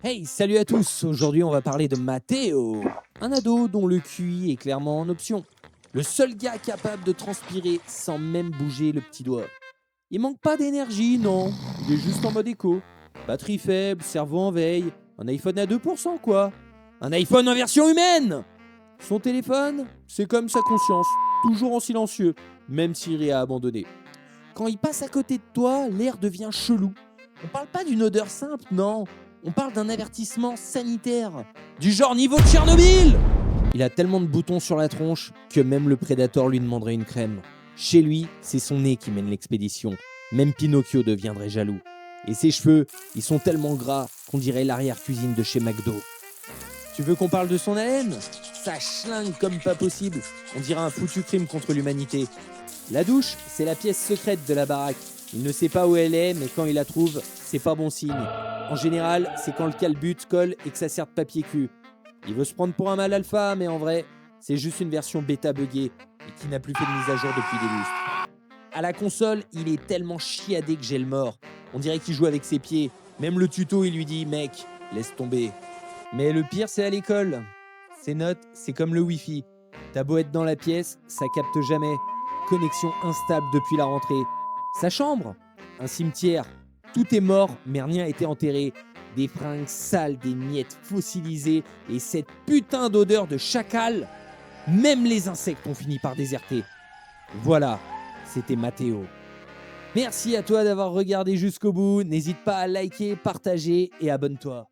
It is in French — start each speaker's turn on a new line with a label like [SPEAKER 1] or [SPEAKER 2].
[SPEAKER 1] Hey, salut à tous! Aujourd'hui, on va parler de Matteo, un ado dont le QI est clairement en option. Le seul gars capable de transpirer sans même bouger le petit doigt. Il manque pas d'énergie, non. Il est juste en mode éco. Batterie faible, cerveau en veille, un iPhone à 2% quoi. Un iPhone en version humaine! Son téléphone, c'est comme sa conscience, toujours en silencieux, même Siri a abandonné. Quand il passe à côté de toi, l'air devient chelou. On parle pas d'une odeur simple, non. On parle d'un avertissement sanitaire. Du genre niveau Tchernobyl! Il a tellement de boutons sur la tronche que même le Predator lui demanderait une crème. Chez lui, c'est son nez qui mène l'expédition. Même Pinocchio deviendrait jaloux. Et ses cheveux, ils sont tellement gras qu'on dirait l'arrière-cuisine de chez McDo. Tu veux qu'on parle de son haleine? Ça schlingue comme pas possible. On dirait un foutu crime contre l'humanité. La douche, c'est la pièce secrète de la baraque. Il ne sait pas où elle est, mais quand il la trouve, c'est pas bon signe. En général, c'est quand le calbut colle et que ça sert de papier cul. Il veut se prendre pour un mâle alpha, mais en vrai, c'est juste une version bêta buggée et qui n'a plus fait de mise à jour depuis des lustres. À la console, il est tellement chiadé que j'ai le mort. On dirait qu'il joue avec ses pieds. Même le tuto, il lui dit mec, laisse tomber. Mais le pire, c'est à l'école. Ses notes, c'est comme le Wi-Fi. T'as beau être dans la pièce, ça capte jamais. Connexion instable depuis la rentrée. Sa chambre, un cimetière. Tout est mort, mais rien n'a été enterré. Des fringues sales, des miettes fossilisées et cette putain d'odeur de chacal. Même les insectes ont fini par déserter. Voilà, c'était Matteo. Merci à toi d'avoir regardé jusqu'au bout. N'hésite pas à liker, partager et abonne-toi.